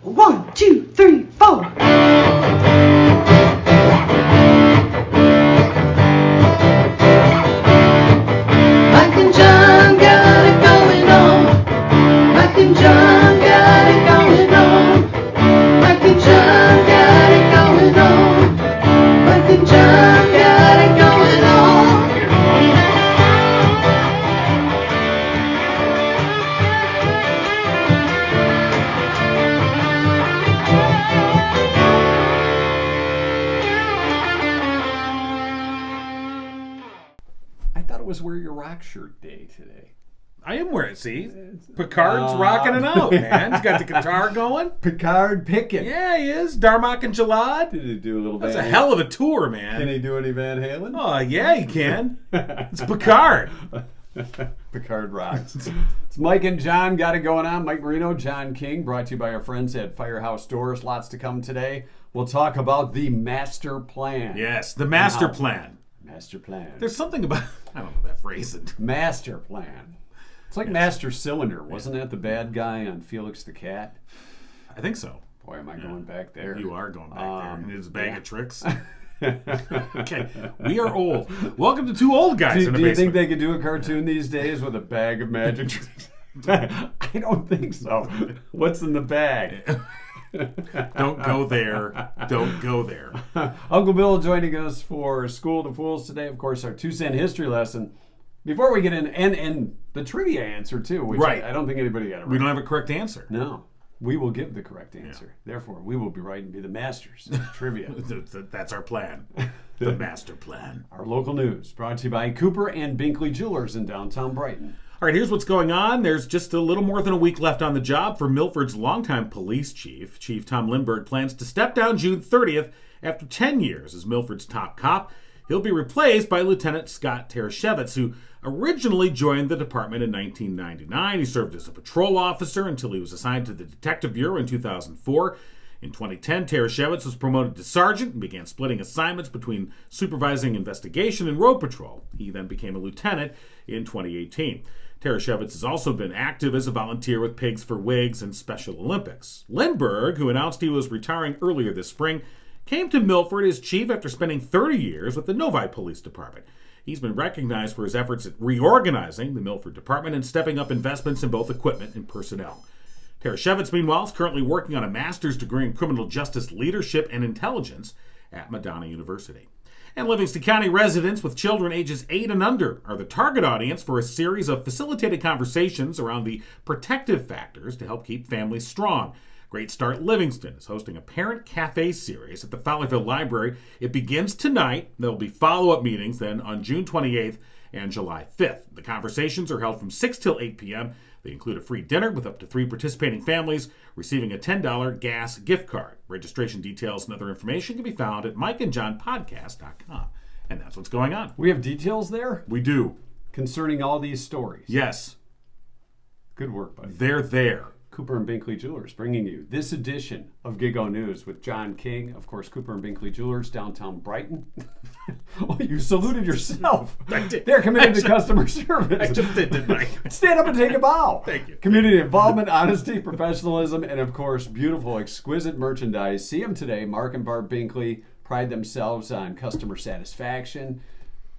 1, 2, 3, 4. Mike and John got it going on. Mike and John got it going on. Mike and John got it going on. Mike and John got it going on. I thought it was Wear Your Rock Shirt Day today. I am wearing it. See, Picard's rocking it out, man. He's got the guitar going. Picard picking. Yeah, he is. Darmok and Jalad. Did he do a little That's Van a Halen? hell of a tour, man. Can he do any Van Halen? Oh, yeah, he can. It's Picard. Picard rocks. It's Mike and John got it going on. Mike Marino, John King, brought to you by our friends at Firehouse Doors. Lots to come today. We'll talk about the master plan. Yes, the master plan. Master plan. There's something about, I don't know that phrase. Master plan. It's like Master Cylinder. Wasn't that the bad guy on Felix the Cat? I think so. Boy, am I going back there. You are going back there in his bag of tricks. Okay. Okay, we are old. Welcome to Two Old Guys in the Do you Basement. think they could do a cartoon these days with a bag of magic tricks? I don't think so. What's in the bag? Don't go there. Don't go there. Uncle Bill joining us for School to Fools today. Of course, our 2-cent history lesson. Before we get in, and the trivia answer too, which Right. I don't think anybody got it right. We don't have a correct answer. No. We will give the correct answer. Therefore, we will be right and be the masters of trivia. That's our plan. The master plan. Our local news brought to you by Cooper and Binkley Jewelers in downtown Brighton. All right, here's what's going on. There's just a little more than a week left on the job for Milford's longtime police chief. Chief Tom Lindbergh plans to step down June 30th after 10 years as Milford's top cop. He'll be replaced by Lieutenant Scott Tereshevitz, who originally joined the department in 1999. He served as a patrol officer until he was assigned to the Detective Bureau in 2004. In 2010, Tereshevitz was promoted to sergeant and began splitting assignments between supervising investigation and road patrol. He then became a lieutenant in 2018. Tereshevitz has also been active as a volunteer with Pigs for Wigs and Special Olympics. Lindbergh, who announced he was retiring earlier this spring, came to Milford as chief after spending 30 years with the Novi Police Department. He's been recognized for his efforts at reorganizing the Milford Department and stepping up investments in both equipment and personnel. Tereshevitz, meanwhile, is currently working on a master's degree in criminal justice leadership and intelligence at Madonna University. And Livingston County residents with children ages 8 and under are the target audience for a series of facilitated conversations around the protective factors to help keep families strong. Great Start Livingston is hosting a Parent Cafe series at the Fowlerville Library. It begins tonight. There will be follow-up meetings then on June 28th and July 5th. The conversations are held from 6 till 8 p.m. They include a free dinner with up to 3 participating families, receiving a $10 gas gift card. Registration details and other information can be found at mikeandjohnpodcast.com. And that's what's going on. We have details there We do. concerning all these stories. Yes, Good work, buddy. they're there. Cooper and Binkley Jewelers bringing you this edition of Gig-O News with John King. Of course, Cooper and Binkley Jewelers, downtown Brighton. Oh, you saluted yourself. I did. They're committed to customer service. I just did, didn't I? Stand up and take a bow. Thank you. Community involvement, honesty, professionalism, and of course, beautiful, exquisite merchandise. See them today. Mark and Barb Binkley pride themselves on customer satisfaction,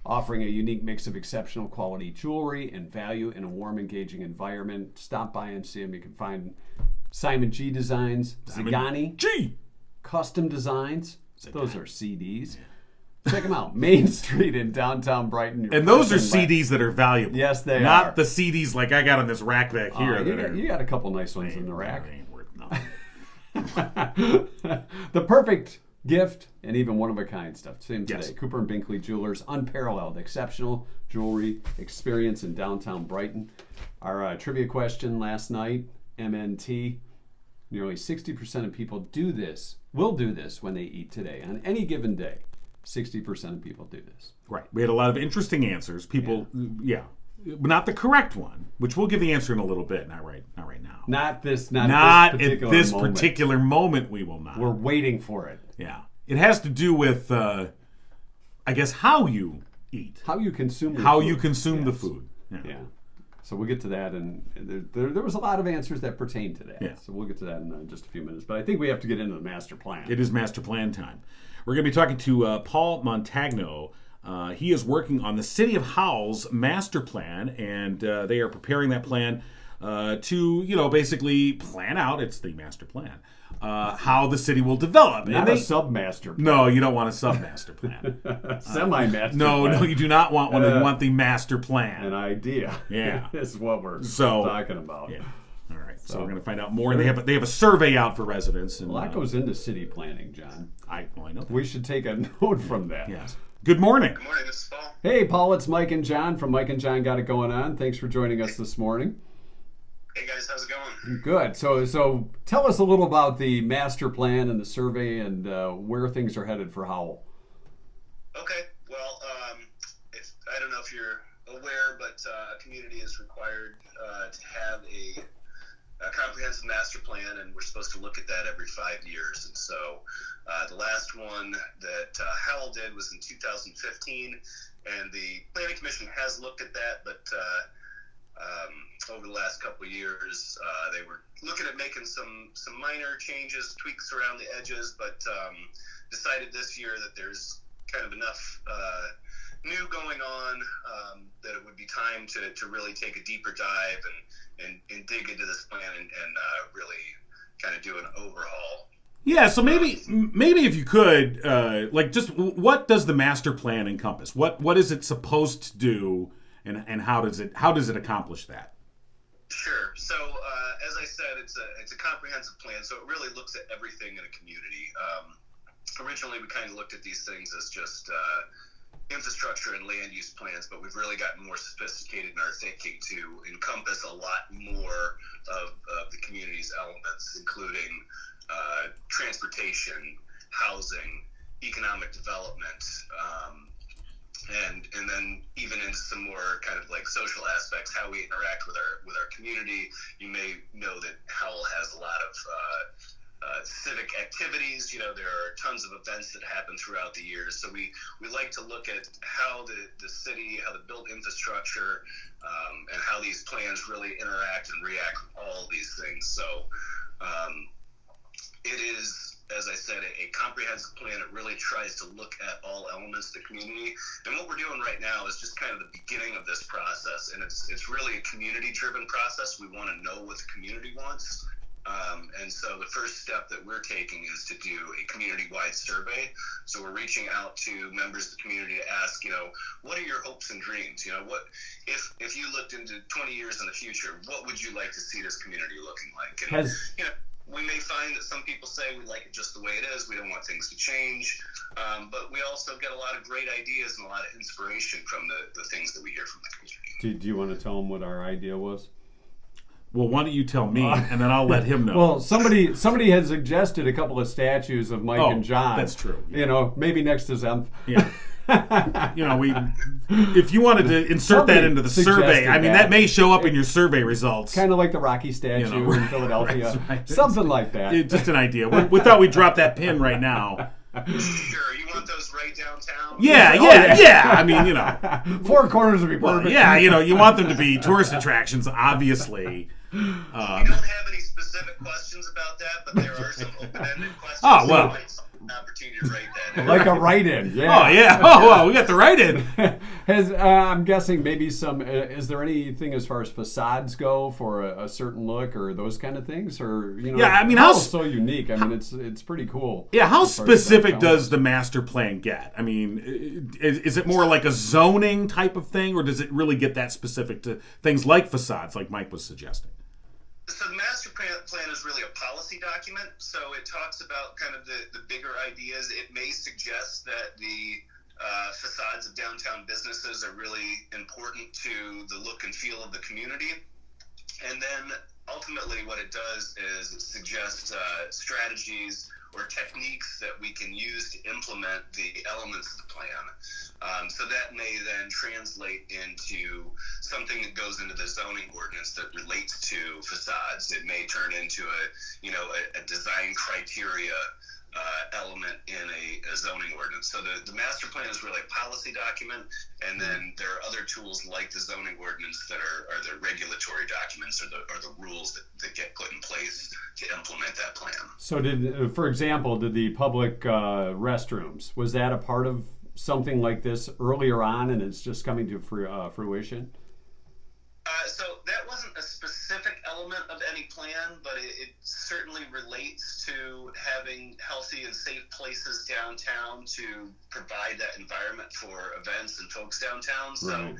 offering a unique mix of exceptional quality jewelry and value in a warm, engaging environment. Stop by and see them. You can find Simon G Designs, Zagani, G. Custom Designs. Those are CDs. Check them out. Main Street in downtown Brighton. And those are CDs that are valuable. Yes, they are. Not the CDs like I got on this rack back here. You got a couple nice ones in the rack. They ain't worth nothing. The perfect gift and even one-of-a-kind stuff. Same today. Yes. Cooper and Binkley Jewelers, unparalleled, exceptional jewelry experience in downtown Brighton. Our trivia question last night, MNT, nearly 60% of people will do this when they eat today. On any given day, 60% of people do this. Right. We had a lot of interesting answers. People, yeah. Not the correct one, which we'll give the answer in a little bit. Not right now. Not this Not particular at this moment. particular moment. We will not. We're waiting for it. Yeah. It has to do with, I guess, how you eat, How you consume how food. you consume the Yes. food. Yeah. So we'll get to that, and there was a lot of answers that pertain to that. Yeah. So we'll get to that in just a few minutes. But I think we have to get into the master plan. It is master plan time. We're going to be talking to Paul Montagno. He is working on the City of Howell's master plan, and they are preparing that plan to, basically plan out. It's the master plan. How the city will develop. Not a sub-master plan. No, you don't want a sub-master plan. Semi-master No, plan. no, you do not want one. You want the master plan. An idea. Yeah. is what we're talking about. Yeah. All right. So we're going to find out more. And they have a survey out for residents. And, a lot goes into city planning, John. I know that. We should take a note from that. Yes. Good morning. Good morning, this is Paul. Hey, Paul, it's Mike and John from Mike and John Got It Going On. Thanks for joining us this morning. Hey guys, how's it going? Good. So tell us a little about the master plan and the survey and where things are headed for Howell. Okay, well, I don't know if you're aware, but a community is required to have a comprehensive master plan, and we're supposed to look at that every 5 years. And so the last one that Howell did was in 2015, and the Planning Commission has looked at that, but over the last couple of years, they were looking at making some minor changes, tweaks around the edges, but decided this year that there's kind of enough new going on that it would be time to really take a deeper dive and dig into this plan and really kind of do an overhaul. Yeah, so maybe if you could, just what does the master plan encompass? What is it supposed to do, and how does it accomplish that? Sure. So as I said, it's a comprehensive plan, so it really looks at everything in a community. Originally, we kind of looked at these things as just infrastructure and land use plans, but we've really gotten more sophisticated in our thinking to encompass a lot more of the community's elements, including transportation, housing, economic development, and then even into some more kind of like social aspects, how we interact with our community. You may know that Howell has a lot of civic activities. There are tons of events that happen throughout the years. So we like to look at how the city, how the built infrastructure, and how these plans really interact and react with all these things. So it is, as I said, a comprehensive plan. It really tries to look at all elements of the community. And what we're doing right now is just kind of the beginning of this process. And it's really a community-driven process. We want to know what the community wants. And so the first step that we're taking is to do a community-wide survey. So we're reaching out to members of the community to ask, what are your hopes and dreams? What if you looked into 20 years in the future, what would you like to see this community looking like? And, we may find that some people say we like it just the way it is. We don't want things to change. But we also get a lot of great ideas and a lot of inspiration from the things that we hear from the community. Do you want to tell them what our idea was? Well, why don't you tell me, and then I'll let him know. Well, somebody had suggested a couple of statues of Mike and John. That's true. Yeah. Maybe next to Zemph. Yeah. If you wanted to insert that into the survey, that may show up in your survey results. Kind of like the Rocky statue in Philadelphia. Right. Something like that. Just an idea. We thought we'd drop that pin right now. Sure, you want those right downtown? Yeah. Four corners would be perfect. You want them to be tourist attractions, obviously. We don't have any specific questions about that, but there are some open-ended questions. Oh, well. An opportunity to write that in. Like a write-in, yeah. Oh, yeah. Oh, well, we got the write-in. I'm guessing maybe is there anything as far as facades go for a certain look or those kind of things? Or, Howell's so unique. It's pretty cool. Yeah, how specific does the master plan get? Is it more like a zoning type of thing, or does it really get that specific to things like facades, like Mike was suggesting? So the master plan is really a policy document. So it talks about kind of the bigger ideas. It may suggest that the facades of downtown businesses are really important to the look and feel of the community. And then ultimately what it does is it suggests strategies or techniques that we can use to implement the elements of the plan. So that may then translate into something that goes into the zoning ordinance that relates to facades. It may turn into a design criteria element in a zoning ordinance. So the master plan is really a policy document, and then there are other tools like the zoning ordinance that are the regulatory documents or the rules that get put in place to implement that plan. So for example, did the public restrooms, was that a part of something like this earlier on, and it's just coming to fruition? So that wasn't a specific element of any plan, but it certainly relates to having healthy and safe places downtown to provide that environment for events and folks downtown. So Right.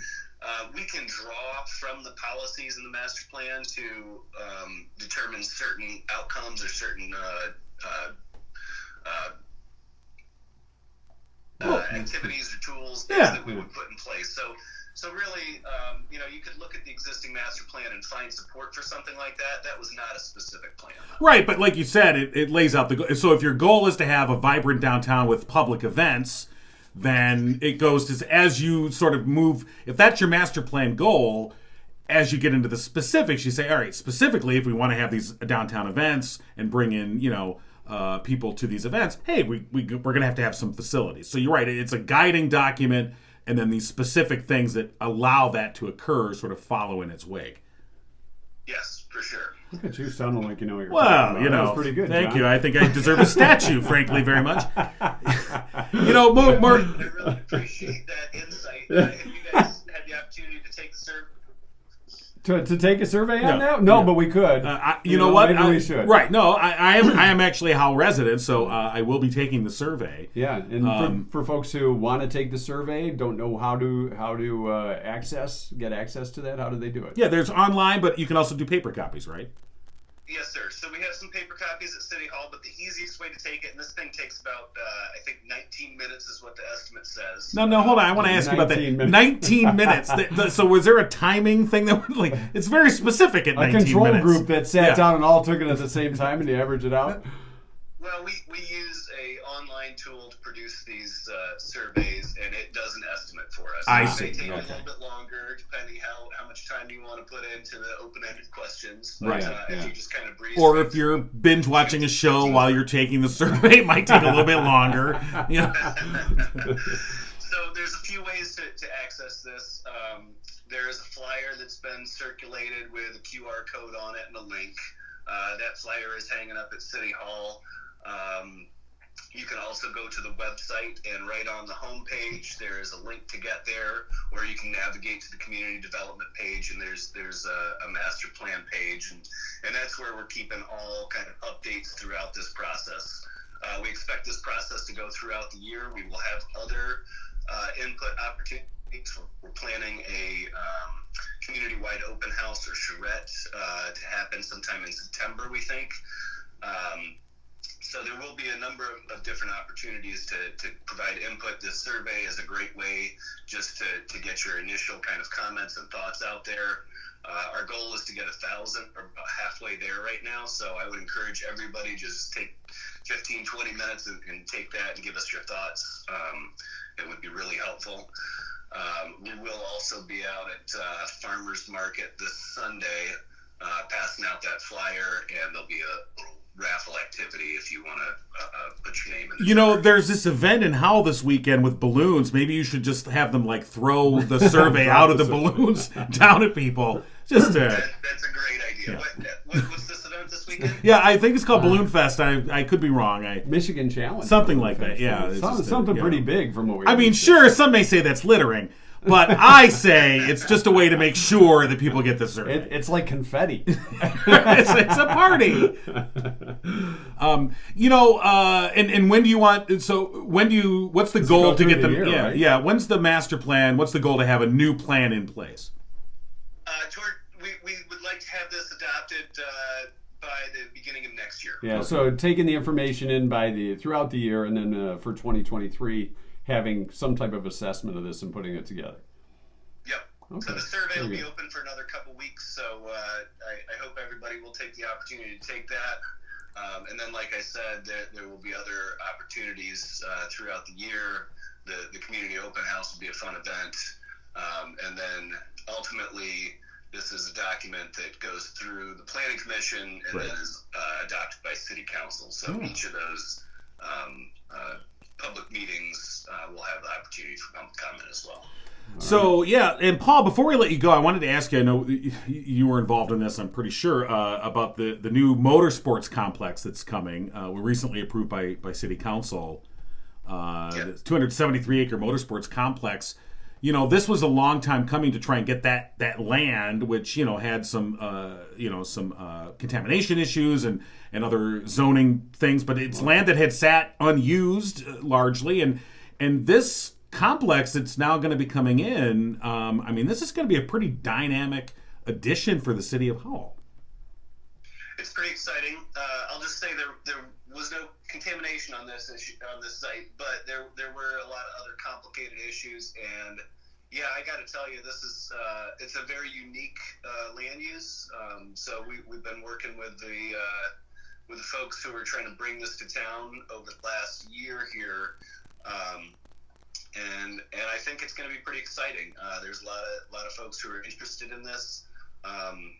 we can draw from the policies in the master plan to determine certain outcomes or certain activities or tools that we would put in place. So really, you could look at the existing master plan and find support for something like that. That was not a specific plan. Right, but like you said, it lays out the goal. So if your goal is to have a vibrant downtown with public events, then it goes to, as you sort of move, if that's your master plan goal, as you get into the specifics, you say, all right, specifically, if we want to have these downtown events and bring in, people to these events, hey, we're going to have some facilities. So you're right, it's a guiding document, and then these specific things that allow that to occur sort of follow in its wake. Yes, for sure. Look at you sounding like you know what you're Well, talking about. That was pretty good, thank John. you. I think I deserve a statue, frankly, very much. More. I really appreciate that insight. Have you guys had the opportunity to take the survey? To take a survey on No. that? No, Yeah. but we could. You know what? Maybe we should. Right. No, I am actually a Howell resident, so I will be taking the survey. Yeah, and for folks who want to take the survey, don't know how to get access to that, how do they do it? Yeah, there's online, but you can also do paper copies, right? Yes, sir. So we have some paper copies at City Hall, but the easiest way to take it, and this thing takes about, I think 19 minutes is what the estimate says. No, hold on. I want to ask you about that. 19 minutes. 19 minutes. So was there a timing thing that would, like, it's very specific at 19 minutes. A control group that sat Yeah. down and all took it at the same time and you average it out? Well, we use a online tool to produce these surveys, and it does an estimate for us. I It see. may take a Okay. little bit longer, depending how much time you want to put into the open-ended questions. But, Right, if you just kind of breeze Or through if you're binge watching a show while you're taking the survey, it might take a little bit longer. So there's a few ways to access this. There is a flyer that's been circulated with a QR code on it and a link. That flyer is hanging up at City Hall. You can also go to the website, and right on the home page there is a link to get there, or you can navigate to the community development page, and there's a master plan page, and that's where we're keeping all kind of updates throughout this process. We expect this process to go throughout the year. We will have other input opportunities. We're planning a community-wide open house or charrette to happen sometime in September, we think. So there will be a number of different opportunities to provide input. This survey is a great way just to get your initial kind of comments and thoughts out there. Our goal is to get 1,000, or about halfway there right now. So I would encourage everybody just take 15, 20 minutes and take that and give us your thoughts. It would be really helpful. We will also be out at Farmers Market this Sunday passing out that flyer, and there'll be a little raffle activity if you want to put your name in. There's this event in Howell this weekend with balloons. Maybe you should just have them throw the survey out of the balloons down at people. That's a great idea. Yeah. What's this event this weekend? Yeah, I think it's called Balloon Fest. I could be wrong. Michigan Challenge. Something like that. Yeah, it's something pretty big from what we. I mean, sure, some may say that's littering. But I say it's just a way to make sure that people get the survey. It's like confetti. it's a party. And when do you want? So what's the goal to get them? Year, right? Yeah. When's the master plan? What's the goal to have a new plan in place? We would like to have this adopted by the beginning of next year. Yeah. Okay. So taking the information in throughout the year, and then for 2023. Having some type of assessment of this and putting it together. Yep. Okay. So the survey will be open for another couple weeks, so I hope everybody will take the opportunity to take that. And then, like I said, there will be other opportunities throughout the year. The community open house will be a fun event. And then, ultimately, this is a document that goes through the Planning Commission and then is adopted by City Council. So each of those public meetings, we'll have the opportunity for public comment as well. So, yeah, and Paul, before we let you go, I wanted to ask you, I know you were involved in this, I'm pretty sure, about the new motorsports complex that's coming. We recently approved by City Council, the 273-acre motorsports complex. This was a long time coming to try and get that land, which, had some contamination issues and other zoning things, but it's land that had sat unused largely, and this complex that's now going to be coming in, this is going to be a pretty dynamic addition for the city of Howell. It's pretty exciting. I'll just say there was no contamination on this site, but there were a lot of other complicated issues. And yeah, I got to tell you, this is it's a very unique land use. So we've been working with the folks who are trying to bring this to town over the last year here. And I think it's going to be pretty exciting. There's a lot of folks who are interested in this, and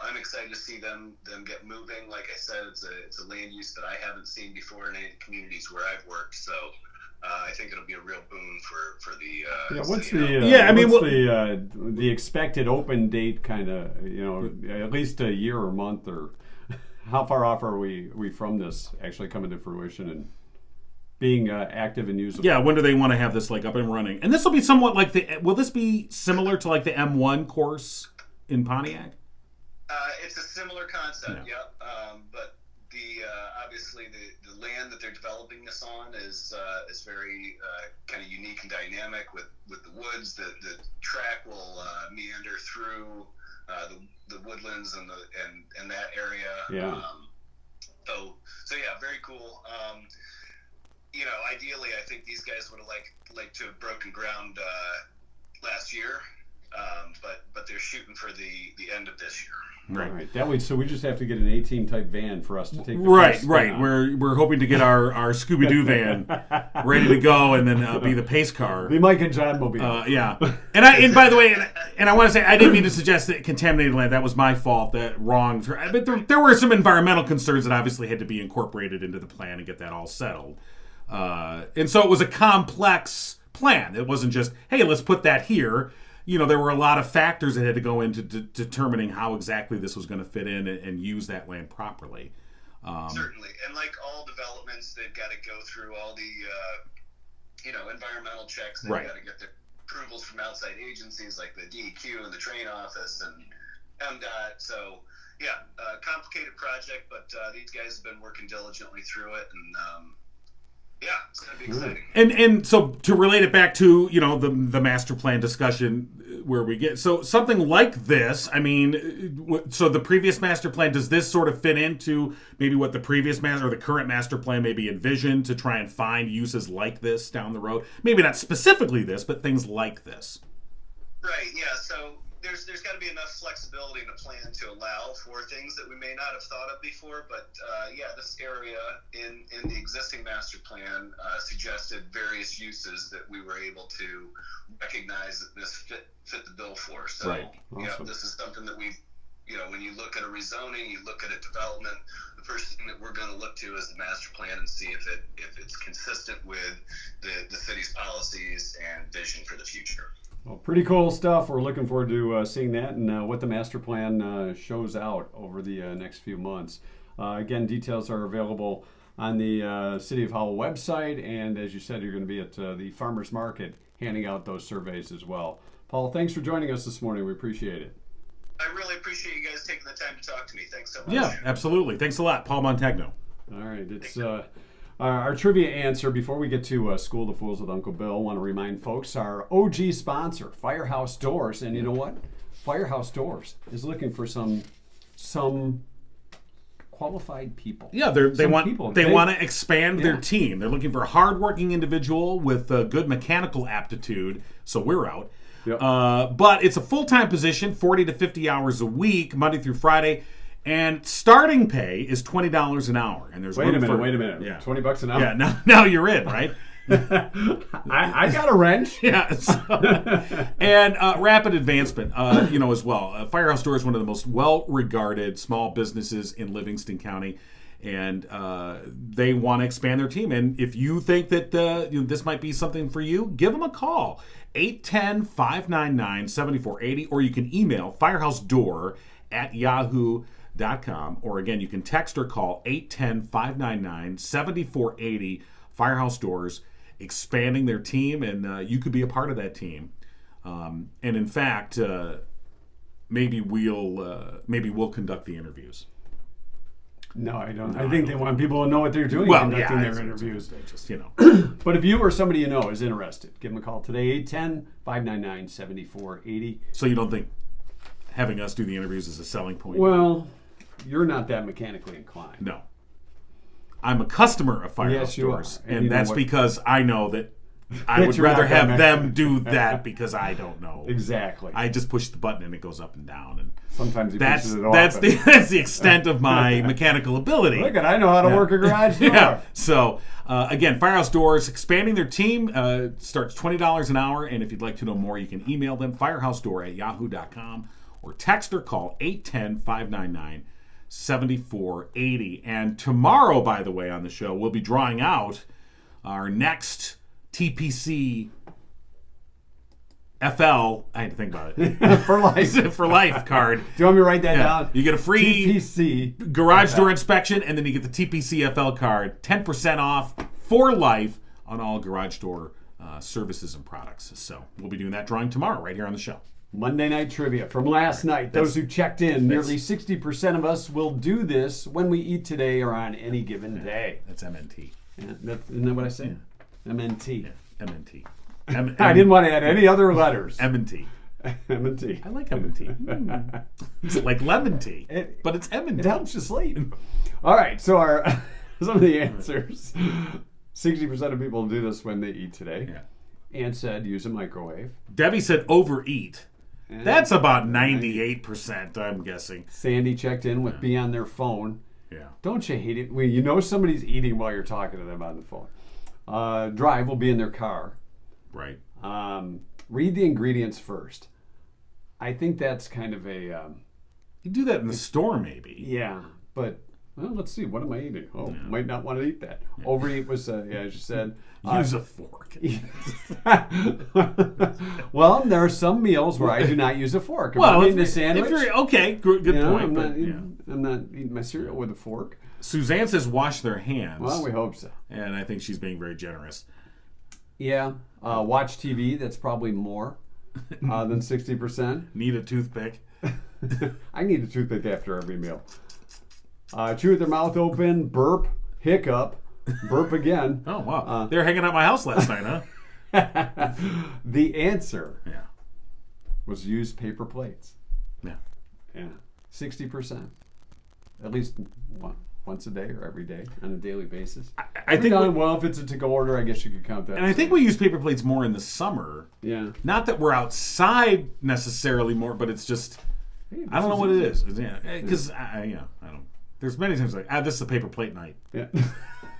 I'm excited to see them get moving. Like I said, it's a land use that I haven't seen before in any communities where I've worked. So I think it'll be a real boon for the. What's the expected open date? Kind of at least a year or month, or how far off are we from this actually coming to fruition and being active and usable? Yeah, when do they want to have this up and running? And this will be somewhat like will this be similar to the M1 course in Pontiac? It's a similar concept, yeah. But obviously the land that they're developing this on is very kind of unique and dynamic with the woods. The track will meander through the woodlands and that area. Yeah. So yeah, very cool. Ideally, I think these guys would have liked to have broken ground last year, but they're shooting for the end of this year. Right. That way, so we just have to get an A-Team type van for us to take. Right. We're hoping to get our Scooby Doo van ready to go, and then be the pace car. The Mike and John mobile. Yeah. And by the way, and I want to say I didn't mean to suggest that contaminated land. That was my fault. That wrong. But there were some environmental concerns that obviously had to be incorporated into the plan and get that all settled. And so it was a complex plan. It wasn't just, hey, let's put that here. There were a lot of factors that had to go into determining how exactly this was going to fit in and use that land properly. Certainly. And like all developments, they've got to go through all the, environmental checks. They've got to get the approvals from outside agencies like the DEQ and the train office and MDOT. So, yeah, complicated project, but these guys have been working diligently through it, and yeah, it's going to be exciting. And so to relate it back to, the master plan discussion where we get, so something like this, so the previous master plan, does this sort of fit into maybe what the previous master or the current master plan maybe envisioned to try and find uses like this down the road? Maybe not specifically this, but things like this. Right, yeah, so there's got to be enough flexibility in the plan to allow for things that we may not have thought of before, but this area in the existing master plan suggested various uses that we were able to recognize that this fit the bill for. So right. Awesome. This is something that we've, when you look at a rezoning, you look at a development, the first thing that we're going to look to is the master plan and see if it's consistent with the city's policies and vision for the future. Well, pretty cool stuff. We're looking forward to seeing that and what the master plan shows out over the next few months. Again, details are available on the City of Howell website, and as you said, you're going to be at the Farmers Market handing out those surveys as well. Paul, thanks for joining us this morning. We appreciate it. I really appreciate you guys taking the time to talk to me. Thanks so much. Yeah, absolutely. Thanks a lot, Paul Montagno. All right, it's our trivia answer before we get to School the Fools with Uncle Bill. I want to remind folks our OG sponsor, Firehouse Doors, and you know what? Firehouse Doors is looking for some qualified people. Yeah, they want to expand their team. They're looking for a hardworking individual with good mechanical aptitude. So we're out. Yep. But it's a full-time position, 40 to 50 hours a week, Monday through Friday. And starting pay is $20 an hour. And there's wait a minute. Yeah. $20 an hour? Yeah, now you're in, right? I got a wrench. Yeah. And rapid advancement, as well. Firehouse Door is one of the most well-regarded small businesses in Livingston County. and they want to expand their team. And if you think that this might be something for you, give them a call, 810-599-7480, or you can email firehousedoor@yahoo.com, or again, you can text or call 810-599-7480. Firehouse Doors expanding their team, and you could be a part of that team. And in fact, maybe we'll conduct the interviews. No, I don't. I think they want people to know what they're doing conducting their interviews. Just, But if you or somebody you know is interested, give them a call today, 810-599-7480. So you don't think having us do the interviews is a selling point? Well, you're not that mechanically inclined. No. I'm a customer of Firehouse Doors, and that's because I know that I would rather have them do that because I don't know. Exactly. I just push the button and it goes up and down, and sometimes he pushes it off. That's the extent of my mechanical ability. Look, I know how to work a garage door. Yeah. So again, Firehouse Doors expanding their team starts $20 an hour, and if you'd like to know more, you can email them firehousedoor@yahoo.com or text or call 810-599-7480. And tomorrow, by the way, on the show, we'll be drawing out our next TPC FL, I had to think about it. For life. For life card. Do you want me to write that down? You get a free TPC garage door inspection, and then you get the TPC FL card. 10% off for life on all garage door services and products. So we'll be doing that drawing tomorrow right here on the show. Monday night trivia from last night. Those who checked in, nearly 60% of us will do this when we eat today or on any given day. That's MNT. Yeah, isn't that what I said? MNT. Yeah, MNT. I didn't want to add any other letters. M&T. M&T. I like M&T. It's like lemon tea, but it's M&T. It helps you sleep. All right, so some of the answers. 60% of people do this when they eat today. Yeah. Ann said use a microwave. Debbie said overeat. That's about 98%, I'm guessing. Sandy checked in with be on their phone. Yeah. Don't you hate it when you know somebody's eating while you're talking to them on the phone? Drive will be in their car. Right. Read the ingredients first. I think that's kind of a... you do that in the store, maybe. Yeah, but... Well, let's see. What am I eating? Oh, might not want to eat that. Yeah. Overeat was, as you said. Use a fork. Well, there are some meals where I do not use a fork. If I'm eating a sandwich. Good point. I'm not eating my cereal with a fork. Suzanne says wash their hands. Well, we hope so. And I think she's being very generous. Yeah. Watch TV. That's probably more than 60%. Need a toothpick. I need a toothpick after every meal. Chew with their mouth open, burp, hiccup, burp again. Oh, wow. They were hanging out at my house last night, huh? The answer was use paper plates. Yeah. 60%. At least once a day or every day on a daily basis. I think if it's a to-go order, I guess you could count that. And I think we use paper plates more in the summer. Yeah. Not that we're outside necessarily more, but it's just, I don't know what it is. Yeah. Because, I don't. There's many times like, this is a paper plate night. Yeah.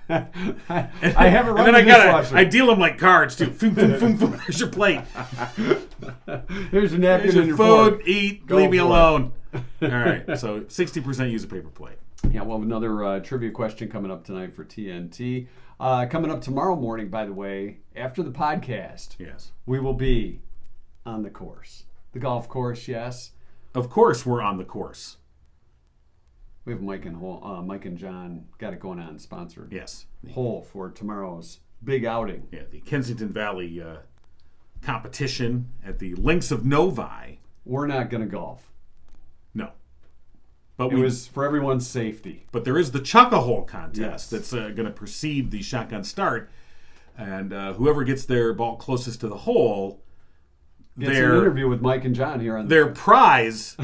I haven't run and then the dishwasher. I deal them like cards too. Foom, foom, foom, foom. Here's your plate. Here's your napkin. Here's your and your food. Fork. Eat. Leave me alone. All right. So 60% use a paper plate. Yeah. We'll have another trivia question coming up tonight for TNT. Coming up tomorrow morning, by the way, after the podcast. Yes. We will be on the course, the golf course. Yes. Of course, we're on the course. We have Mike and John got it going on, sponsored. Yes. Hole for tomorrow's big outing. Yeah, the Kensington Valley competition at the Links of Novi. We're not going to golf. No. But it was for everyone's safety. But there is the Chuck-a-Hole contest that's going to precede the shotgun start. And whoever gets their ball closest to the hole, gets an interview with Mike and John here on their prize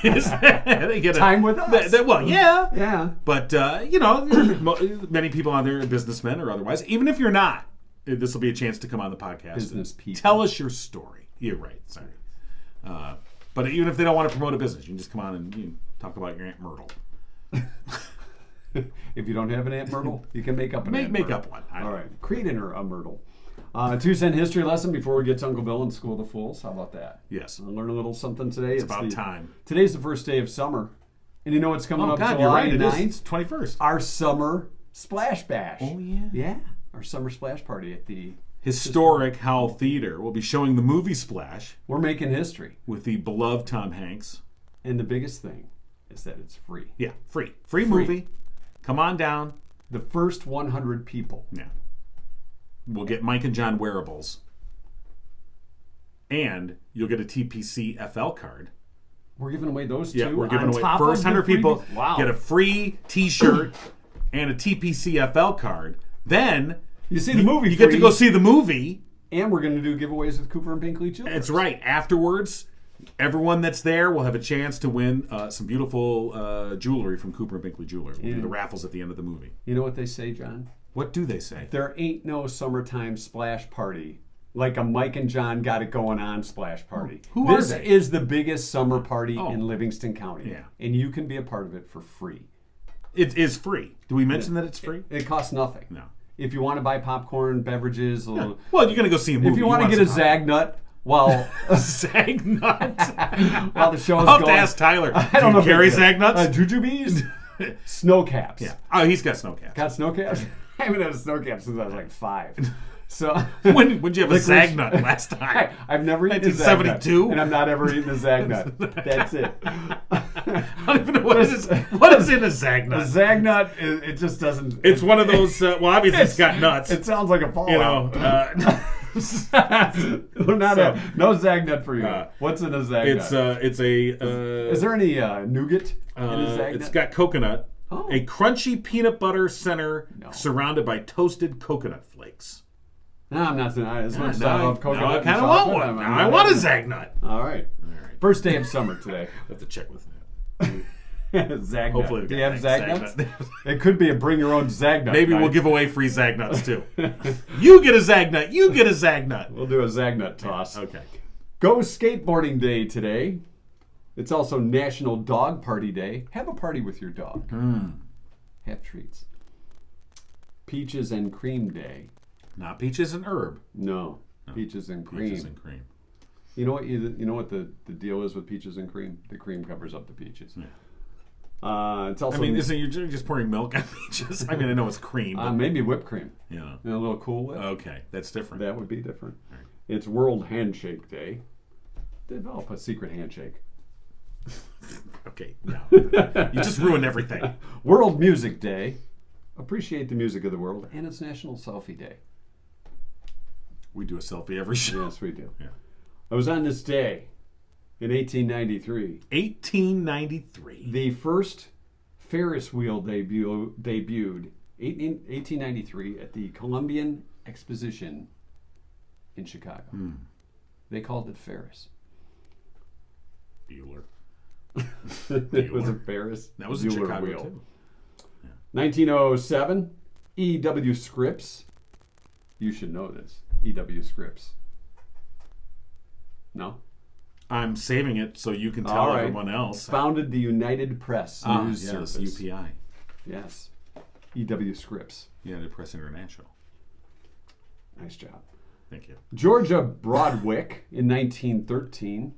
is they get time with us. Yeah. But many people on there are businessmen or otherwise. Even if you're not, this will be a chance to come on the podcast. Business people. Tell us your story. You're right. Sorry. But even if they don't want to promote a business, you can just come on and talk about your Aunt Myrtle. If you don't have an Aunt Myrtle, you can make up an Aunt Make Myrtle. up one. All right. Create a Myrtle. 2-cent history lesson before we get to Uncle Bill and School of the Fools. How about that? Yes. I'll learn a little something today. It's about time. Today's the first day of summer. And you know what's coming Oh up God, July you're right. It 9th? is 21st. Our summer splash bash. Oh yeah. Yeah, our summer splash party at the... Historic Howell Theater will be showing the movie Splash We're making history. with the beloved Tom Hanks. And the biggest thing is that it's free. Yeah, free movie. Come on down. The first 100 people. Yeah. We'll get Mike and John wearables. And you'll get a TPC FL card. We're giving away those two. Yeah, we're giving on away top first of the 100 people Wow. get a free T-shirt and a TPC FL card. Then You see the movie you get to free, go see the movie. and we're going to do giveaways with Cooper and Binkley Jewelers. That's right. Afterwards, everyone that's there will have a chance to win some beautiful jewelry from Cooper and Binkley Jewelers. We'll do the raffles at the end of the movie. You know what they say, John? What do they say? There ain't no summertime splash party like a Mike and John got it going on splash party. Who are this they? is the biggest summer party Oh. in Livingston County. Yeah. And you can be a part of it for free. It is free. Do we mention that it's free? It costs nothing. No. If you want to buy popcorn, beverages, Well, you're going to go see a movie. if you want to get a Zagnut while Zagnut. while the show's I'll have going. to ask Tyler. I don't know Do you carry if Zagnuts? Jujubes, snow caps. Yeah. Oh, he's got snow caps. Got snow caps? I haven't had a snow cap since I was like 5. So When did you have a Licorice- Zagnut last time? I've never eaten a Zagnut, 1972? and I'm not ever eating a Zagnut. That's it. I don't even know what is in a A Zagnut. Zagnut, it just doesn't. It's one of those. Well, obviously it's got nuts. It sounds like a fallout. You know. We're not So, no Zagnut for you. What's in a Zagnut? it's a. Is there any nougat in a Zagnut? It's got coconut. Oh. A crunchy peanut butter center No. surrounded by toasted coconut flakes. No, I'm not saying as much as I Now love coconut. I and kind of want chocolate, one. I'm Now I not want a having it. Zagnut. All right. First day of summer today. I have to check with that. Zagnut. Hopefully, Do you have Zagnuts? Zagnut. It could be a bring your own Zagnut. Maybe we'll night. give away free Zagnuts too. You get a Zagnut. You get a Zagnut. We'll do a Zagnut toss. Okay. Go skateboarding day today. It's also National Dog Party Day. Have a party with your dog. Have treats. Peaches and Cream Day. Not peaches and herb. No, peaches and cream. Peaches and cream. You know what? You know what the deal is with peaches and cream? The cream covers up the peaches. Yeah. It's also I mean, isn't you're just pouring milk on peaches? I mean, I know it's cream, but maybe whipped cream. yeah. And a little Cool Whip. Okay, that's different. That would be different. Right. It's World Handshake Day. Develop a secret handshake. Okay, no. You just ruined everything. World Music Day. Appreciate the music of the world. And it's National Selfie Day. We do a selfie every show. Yes, we do. Yeah. I was on this day in 1893. 1893. The first Ferris wheel debuted 1893 at the Columbian Exposition in Chicago. They called it Ferris. Bueller. It was a Ferris. That was in Bueller Chicago wheel. too. 1907, E.W. Scripps. You should know this. E.W. Scripps. No? I'm saving it so you can tell All right. everyone else. Founded the United Press News yes, Service. UPI. Yes. E.W. Scripps. United Press International. Nice job. Thank you. Georgia Broadwick in 1913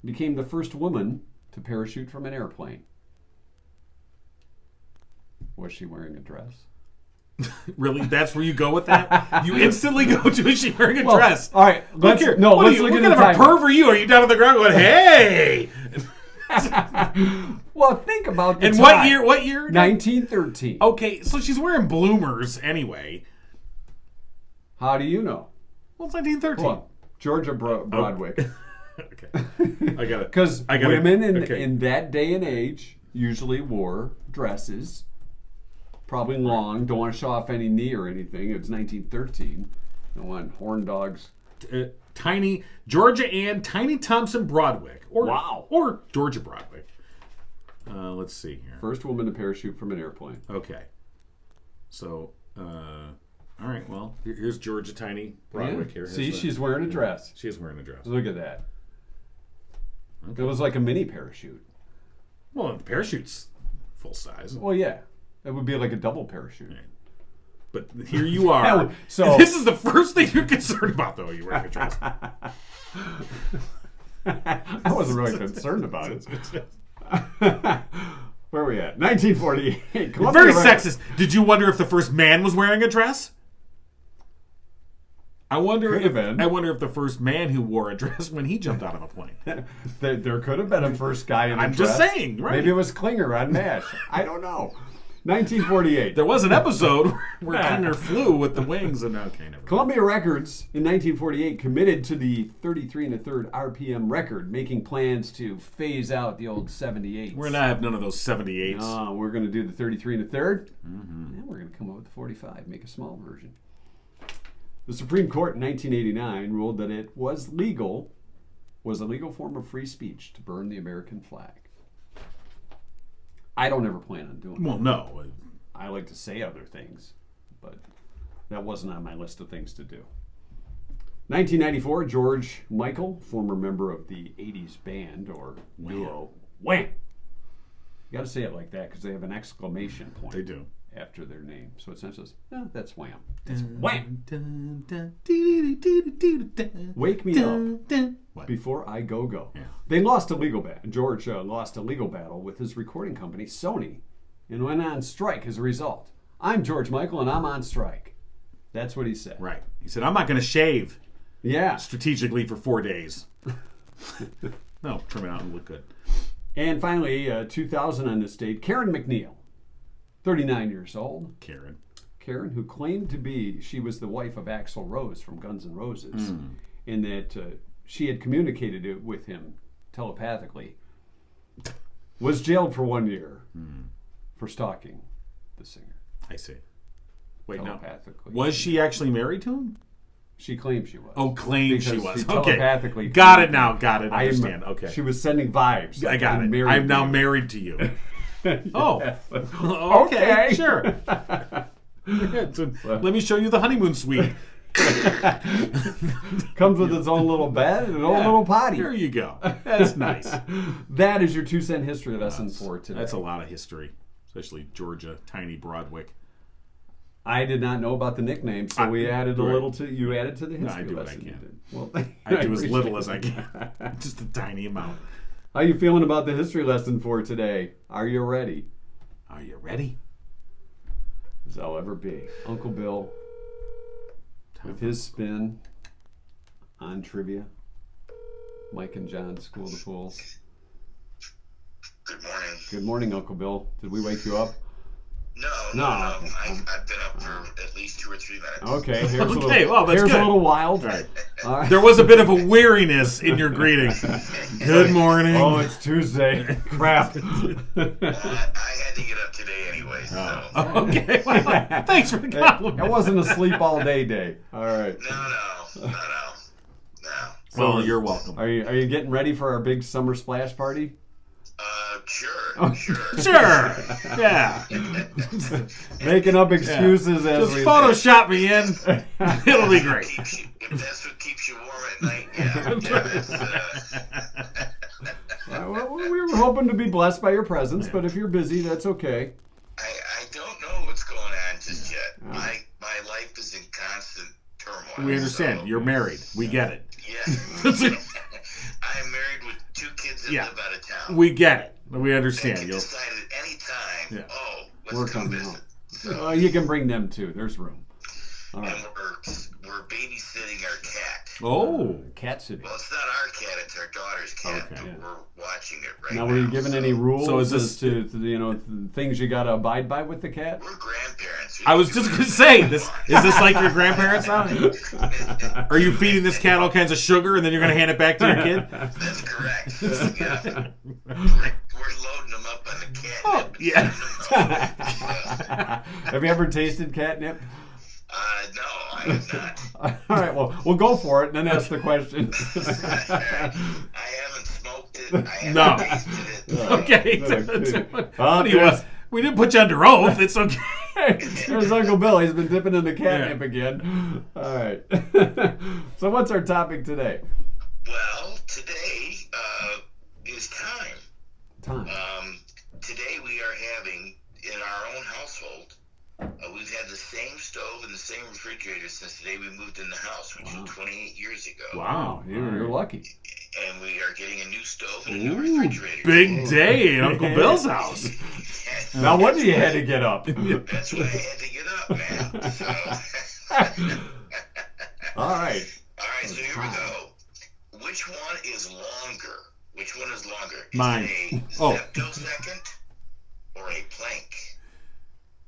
became the first woman to parachute from an airplane. Was she wearing a dress? Really? That's where you go with that? You instantly go to, is she wearing a dress? All right. Look here. No, what let's are you, look what at kind the of a time. perv are you? Are you down on the ground going, hey? Well, think about the And time. what year? 1913. Okay, so she's wearing bloomers anyway. How do you know? Well, it's 1913. Hold on. Georgia Broadwick. Okay. I got it. Because I got it. women Okay. in that day and age usually wore dresses, probably long. Don't want to show off any knee or anything. It was 1913. Don't want horn dogs. Tiny Georgia Ann Tiny Thompson Broadwick, or Georgia Broadwick. Let's see here. First woman to parachute from an airplane. Okay, so all right. Well, here's Georgia Tiny Broadwick. Yeah. Here. See, she's wearing a dress. She's wearing a dress. Look at that. Okay. It was like a mini parachute. Well, the parachute's full size. Well, yeah. It would be like a double parachute. Right. But here you are. So- And this is the first thing you're concerned about, though. You're wearing a dress. I wasn't really concerned about it. Where are we at? 1948. Columbia Very Records. sexist. Did you wonder if the first man was wearing a dress? I wonder Could have been. I wonder if the first man who wore a dress when he jumped out of a plane. There could have been a first guy in a I'm dress. just saying, right? Maybe it was Klinger on MASH. I don't know. 1948. There was an episode where Klinger flew with the wings, and okay, never mind. Columbia Records in 1948 committed to the 33 1/3 RPM record, making plans to phase out the old 78s. We're not have none of those 78s. No, we're going to do the 33 1/3, and we're going to come up with the 45, make a small version. The Supreme Court in 1989 ruled that it was a legal form of free speech to burn the American flag. I don't ever plan on doing Well, no. I like to say other things, but that wasn't on my list of things to do. 1994, George Michael, former member of the 80s band or duo, Wham! You got to say it like that because they have an exclamation point. They do. After their name. So it says, that's Wham. It's Wham! Wake me up before I go. Yeah. They lost a legal battle. George lost a legal battle with his recording company, Sony, and went on strike as a result. I'm George Michael, and I'm on strike. That's what he said. Right. He said, I'm not going to shave Yeah. strategically for 4 days. No, trim it out and look good. And finally, 2000 on this date, Karen McNeil, 39 years old. Karen, who claimed to be, she was the wife of Axl Rose from Guns N' Roses, and that she had communicated it with him telepathically, was jailed for 1 year for stalking the singer. I see. Wait, no. Telepathically. Was she actually married to him? She claimed she was. Oh, claimed she Because was. she Okay. telepathically Got it now. Got it. I Understand. Okay. She was sending vibes. I like, got it. married I'm now to you. married to you. Oh. Okay. Sure. So, let me show you the honeymoon suite. Comes with its own little bed and an own little potty. There you go. That's nice. That is your 2-cent history lesson for today. That's a lot of history, especially Georgia, tiny Broadwick. I did not know about the nickname, so we added a right. little to you added to the history I do what I lesson. can. You did. Well, I do as appreciate little as I it. can. Just a tiny amount. How you feeling about the history lesson for today? Are you ready? Are you ready? As I'll ever be. Uncle Bill with his spin on trivia. Mike and John, School to Fools. Good morning. Good morning, Uncle Bill. Did we wake you up? No. Okay. I've been up for at least 2 or 3 minutes. Okay, here's, Okay, a, little, well, that's here's good. a little wild. Right. All right. There was a bit of a weariness in your greeting. Good morning. Oh, it's Tuesday. Crap. Well, I had to get up today anyway, so. Okay. Well, thanks for the compliment. It wasn't a sleep all day. All right. No. Well, you're welcome. Are you getting ready for our big summer splash party? Sure. Sure. Yeah. Making up excuses as Just we Photoshop me in. It'll be great. If that's what keeps you warm at night, yeah. Well, we were hoping to be blessed by your presence, but if you're busy, that's okay. I don't know what's going on just yet. My life is in constant turmoil. We understand. So, You're married. We get it. yeah. I am married with 2 kids that live out of town. We get it. We They understand. can You'll. decide at any time, We're let's come coming visit. home. So, You can bring them too. There's room. All right. and we're babysitting our cat. Oh. Cat City. Well, it's not our cat; it's our daughter's cat. Okay. But we're watching it right Now, now. were you given any rules So is this- as to things you got to abide by with the cat? We're grandparents. I was just gonna say this. Is this like your grandparents' house? Are you feeding this cat all kinds of sugar and then you're gonna hand it back to your kid? That's correct. Yeah. We're loading them up on the catnip. Oh, yeah. Have you ever tasted catnip? No, I have not. All right, well, we'll go for it and then ask the question. I haven't smoked it. I haven't No. tasted it. Okay. Oh, What do you want? We didn't put you under oath. It's okay. There's Uncle Bill. He's been dipping in the catnip again. All right. So what's our topic today? Well, today is time. Time. Today we are having, in our own household, we've had the same stove and the same refrigerator since the day we moved in the house, which was 28 years ago. Wow, you're lucky. and we are getting a new stove and a new refrigerator. Big day at Uncle Bill's house. Now, what do you had to get up? That's why I had to get up, man. So. All right. All right, so here we go. Which one is longer? Which one is longer? Is Mine. it a zeptosecond or a plank?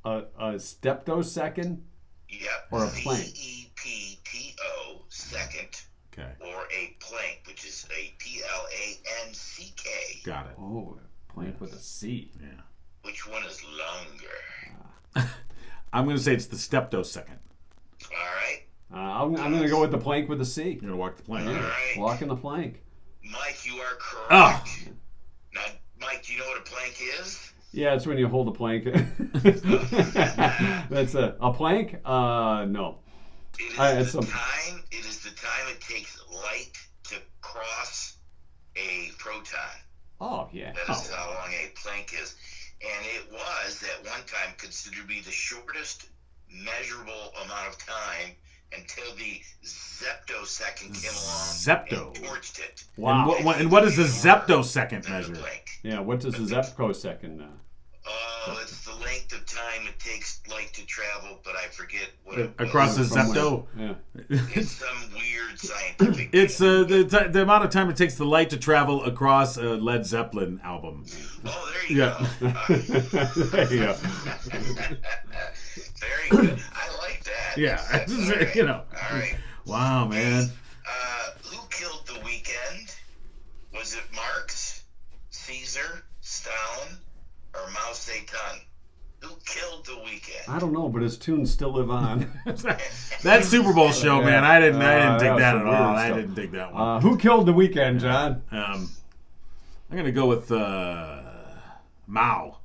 A steptosecond Yep. or a plank? ZEPTO second. Okay. Or a plank, which is a PLANCK. Got it. Oh, a plank with a C. Yeah. Which one is longer? I'm going to say it's the steptosecond. All right. I'm going to go with the plank with a C. You're going to walk the plank. All right. Walking the plank. Mike, you are correct. Oh. Now, Mike, do you know what a plank is? Yeah, it's when you hold a plank. That's a plank? No. It is the time it takes light to cross a proton. Oh, yeah. That is how long a plank is. And it was, at one time, considered to be the shortest measurable amount of time until the zeptosecond came along and torched it. Wow. And what does the zeptosecond Than measure? the plank. Yeah, what does the zeptosecond Oh, it's the length of time it takes light to travel, but I forget what it was. Across the From zepto? Yeah. It's some weird scientific It's thing. the amount of time it takes the light to travel across a Led Zeppelin album. Oh, there you Yeah. go. There you go. Very good. I like that. Yeah. That's all right. You know. All right. Wow, man. Who killed the weekend? Was it Marx, Caesar, Stalin, or Mao Zedong? Who killed the weekend? I don't know, but his tunes still live on. That Super Bowl show, man, I didn't that dig was that some at weird all. I stuff. didn't dig that one. Who killed the weekend, John? I'm gonna go with Mao. All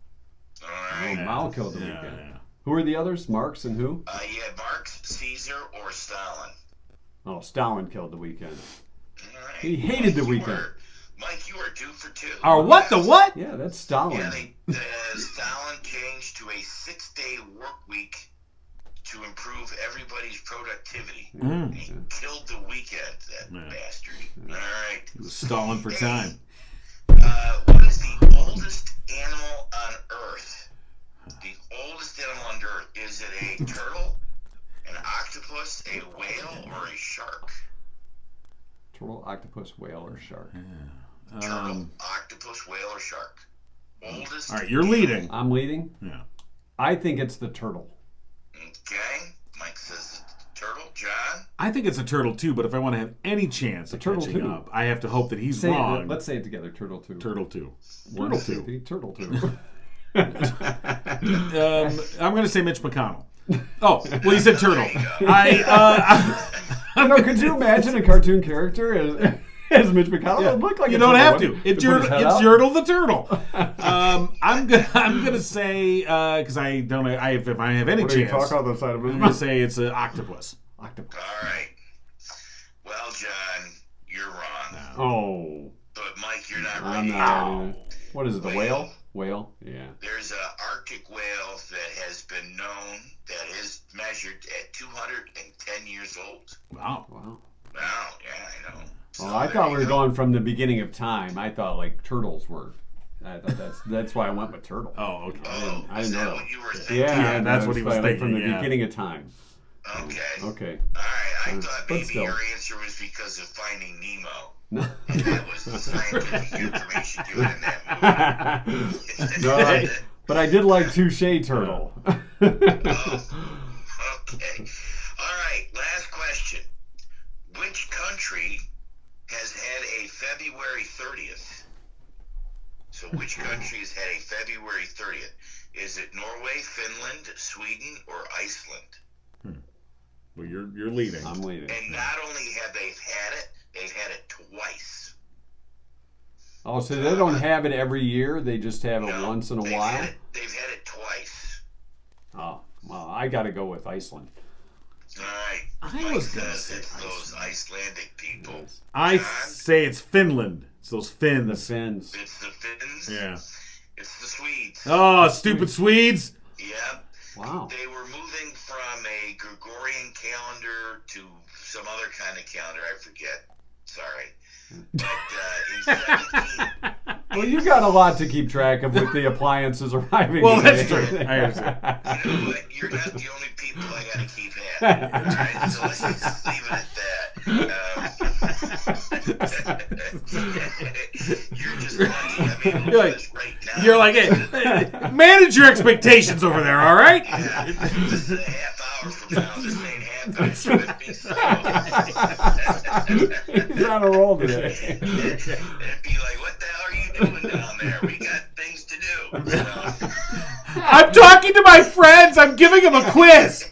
right. Mao killed the Yeah, weekend. yeah. Who are the others? Marx and who? You had Marx, Caesar, or Stalin. Oh, Stalin killed the weekend. All right. He hated the Mike, weekend. Mike, you are 2 for 2. Or what? The what? Yeah, that's Stalin. Yeah, Stalin changed to a 6-day work week to improve everybody's productivity. Mm. He killed the weekend, that bastard. All right. He was stalling for time. What is the oldest animal on Earth? The oldest animal on Earth. Is it a turtle, an octopus, a whale, or a shark? Turtle, octopus, whale, or shark? Turtle, octopus, whale, or shark? Oldest. All right, you're leading. I'm leading. Yeah. I think it's the turtle. Okay. Mike says it's turtle. John? I think it's a turtle too, but if I want to have any chance of turtle catching too. up, I have to hope that he's Say it, wrong. let's say it together. Turtle two. Turtle two. One, Turtle two, two. three, turtle two. I'm going to say Mitch McConnell. Oh, well, you said turtle. There you go. Could you imagine a cartoon character as Mitch McConnell? It would look like You a don't turtle, have wouldn't to. it? It's To put his head out? Yertle the turtle. I'm gonna say because I don't know if I have any What do you chance. talk on the side of his I'm gonna mouth? say it's an octopus. Octopus. All right. Well, John, you're wrong. Oh, But Mike, you're not I'm ready. not. What is it? The Whale. Whale? Yeah. There's an Arctic whale that has been known that is measured at 210 years old. Wow. Wow. Wow, yeah, I know. So Well, I there thought you we were go. going from the beginning of time. I thought like turtles were. I thought that's why I went with turtle. Oh, okay. Oh, I is didn't that know. what you were thinking? Yeah, that's what he was like thinking, from the yeah. beginning of time. Okay. Okay. All right, I thought But maybe still. your answer was because of Finding Nemo. No. And that was the scientific information given in that movie. No, but I did like Touche Turtle. Oh, okay. All right, last question. Which country has had a February 30th? So which country has had a February 30th? Is it Norway, Finland, Sweden, or Iceland? Well, you're leading. I'm leading. And not only have they had it, they've had it twice. Oh, so they don't have it every year? They just have it No, once in a they've while? They've had it twice. Oh, well, I got to go with Iceland. All right. I Mike was gonna says say it's those Icelandic people. I John? say it's Finland. It's those The Finns. Finns. It's the Finns. Yeah. It's the Swedes. Oh, stupid Swedes. Yep. Wow. They were moving from a Gregorian calendar to some other kind of calendar. I forget. Sorry. But in 17... Well, you got a lot to keep track of with the appliances arriving. Well, today. that's true. I understand. You know what? You're not the only people I gotta keep happy. Right? So let's just leave it at that. You're just lucky I'm able to do this right now. You're like, hey, manage your expectations over there, all right? Yeah, this is a half hour from now. This ain't happening with me. So. He's on a roll today. It'd be like, what the hell are you doing down there? We got things to do. So. I'm talking to my friends. I'm giving them a quiz.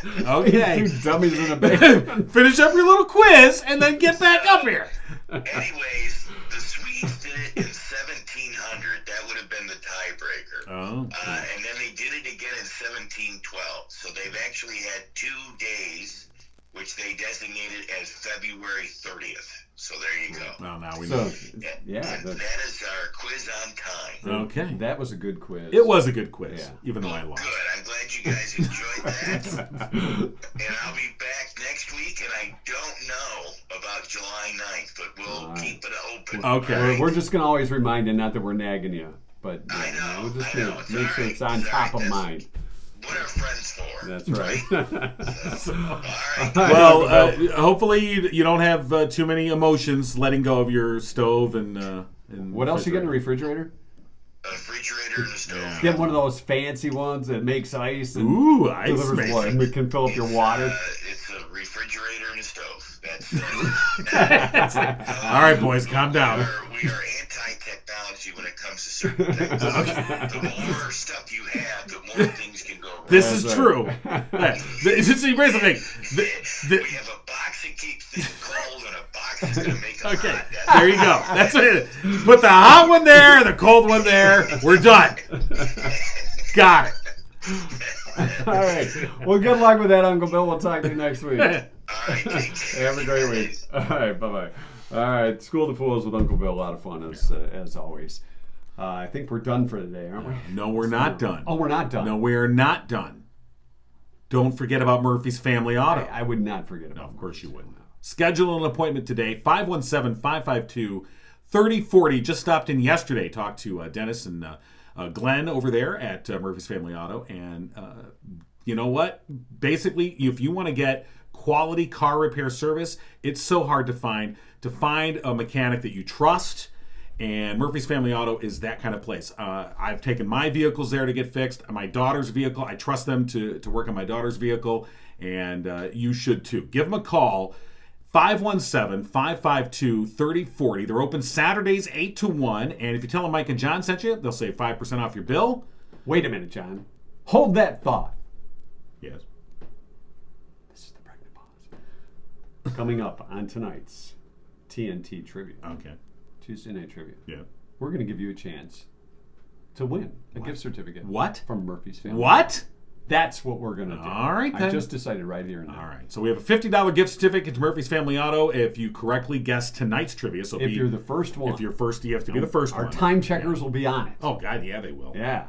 Okay. Two dummies in a basement. Finish up your little quiz and then get back up here. Anyways, the Swedes did it in 1700. That would have been the tiebreaker. Oh. And then they did it again in 1712. So they've actually had 2 days, which they designated as February 30th. So there you go. Well, now we know. So, yeah. And that is our quiz on time. Okay. That was a good quiz. It was a good quiz, Yeah. even though I lost. Good. I'm glad you guys enjoyed that. And I'll be back next week, and I don't know about July 9th, but we'll keep it open. Okay. All right? We're just going to always remind you, not that we're nagging you, but I know, we'll just I know. It's make all sure right. it's on It's all top right. of mind. What are friends for? That's right. So, all right. Well, hopefully you don't have too many emotions letting go of your stove and What else you get in the refrigerator? A refrigerator and a stove. Get one of those fancy ones that makes ice and Ooh, ice delivers maker. water. We can fill up your water. It's a refrigerator and a stove. That's All right, boys, calm down. we are anti-technology when it comes to certain things. The more stuff you have, the more things can go wrong. This is That's true. right. Here's the thing. We have a box that keeps things cold and a box that's going to make them Okay, hot. there you go. That's what it is. Put the hot one there and the cold one there. We're done. Got it. All right. Well, good luck with that, Uncle Bill. We'll talk to you next week. All right, take care. Have a great week. All right. Bye-bye. All right. School of the Fools with Uncle Bill. A lot of fun, as always. I think we're done for today, aren't we? No, we're not done. Oh, we're not done. No, we're not done. Don't forget about Murphy's Family Auto. I would not forget about No, of course you wouldn't. Schedule an appointment today, 517-552-3040. Just stopped in yesterday, talked to Dennis and Glenn over there at Murphy's Family Auto. And you know what? Basically, if you want to get quality car repair service, it's so hard to find a mechanic that you trust. And Murphy's Family Auto is that kind of place. I've taken my vehicles there to get fixed. My daughter's vehicle, I trust them to work on my daughter's vehicle. And you should too. Give them a call. 517-552-3040. They're open Saturdays 8 to 1. And if you tell them Mike and John sent you, they'll save 5% off your bill. Wait a minute, John. Hold that thought. Yes. This is the pregnant pause. Coming up on tonight's TNT Trivia. Okay. Tuesday Night Trivia. Yeah. We're going to give you a chance to win a gift certificate. What? From Murphy's Family. What? That's what we're going to do. All right, I then. just decided right here and now. All right. So we have a $50 gift certificate to Murphy's Family Auto if you correctly guess tonight's trivia. So If you're the first one. If you're first, you have to be the first Our one. time checkers will be on it. Oh, God, yeah, they will. Yeah.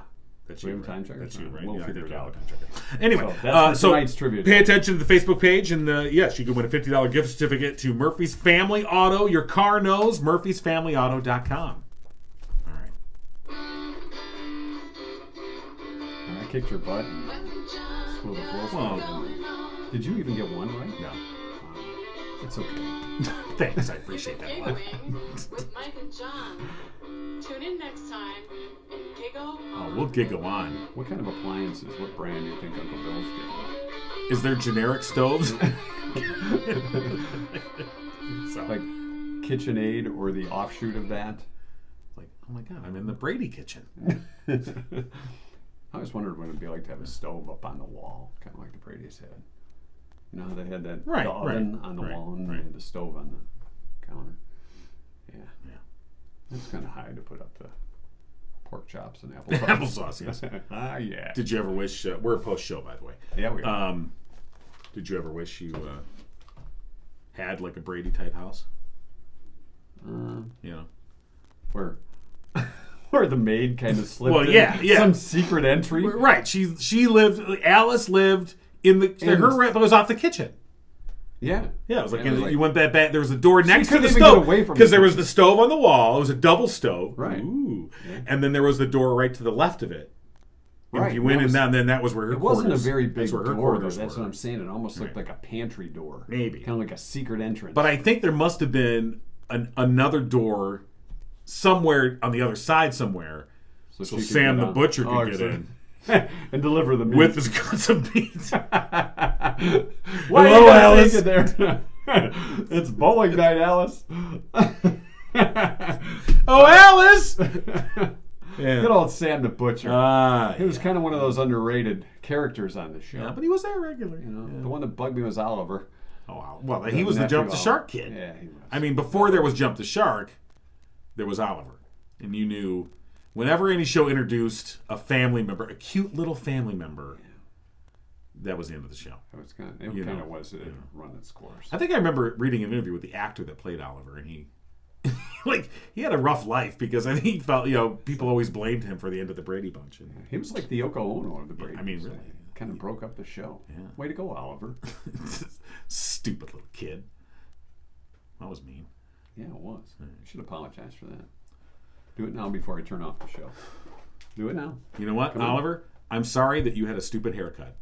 That's We you, have a right? time checker? That's you, right? We'll Yeah, I figure think it you have out. a time checker. Anyway, So that's for tonight's trivia. Pay attention to the Facebook page, and yes, you can win a $50 gift certificate to Murphy's Family Auto. Your car knows. Murphy'sFamilyAuto.com. All right. And I kicked your butt and school the floor. Well, Did you even get one right? no. It's okay. Thanks, I appreciate that a lot. Giggling with Mike and John. Tune in next time and giggle. Oh, we'll giggle on. What kind of appliances, what brand do you think Uncle Bill's getting? Is there generic stoves? Like KitchenAid or the offshoot of that? Like, oh my God, I'm in the Brady kitchen. I always wondered what it'd be like to have a stove up on the wall, kind of like the Brady's had. You know how they had that Right, the oven right, on the right, wall and right. they had the stove on the counter. Yeah. Yeah. It's kind of high to put up the pork chops and applesauce. Applesauce, yes. Ah, yeah. Did you ever wish, we're a post show, by the way. Yeah, we are. Did you ever wish you had like a Brady type house? You know? Where the maid kind of slipped Well, in yeah. some secret entry. Right. Alice lived in her rent was off the kitchen. Yeah. Yeah, it was like, And it was like- you went back. There was a door next to couldn't the even get stove away from because the there was kitchen. the stove on the wall. It was a double stove. Right. Ooh. And then there was the door right to the left of it. And Right, if you and went that in was- that, then that was where her It wasn't a quarters- very big that's where her door, though. quarters That's were. what I'm saying. It almost looked like a pantry door. Maybe. Kind of like a secret entrance. But I think there must have been another door somewhere on the other side somewhere, so she could Sam get the on. butcher could Oh, get so- in and deliver the meat. with his guns of meat. Why Hello, are you Alice. Alice. There? It's bowling night, Alice. Oh, Alice! Yeah. Good old Sam the Butcher. He was Yeah. kind of one of those underrated characters on the show. Yeah, but he was there regular. You know, Yeah. the one that bugged me was Oliver. Oh, wow. Well, he was the nephew Jump the Oliver. Shark kid. Yeah, he was. I mean, before there was Jump the Shark, there was Oliver. And you knew whenever any show introduced a family member, a cute little family member, that was the end of the show. It was kind of, You it kind know, of was it run its course. I think I remember reading an interview with the actor that played Oliver, and he he had a rough life because I think he felt, people always blamed him for the end of the Brady Bunch. And He was like the Yoko Ono of the Brady. I mean, really. Kind of broke up the show. Yeah. Way to go, Oliver. Stupid little kid. That was mean. Yeah, it was. You should apologize for that. Do it now before I turn off the show. Do it now. You know what, Come on. Oliver? I'm sorry that you had a stupid haircut.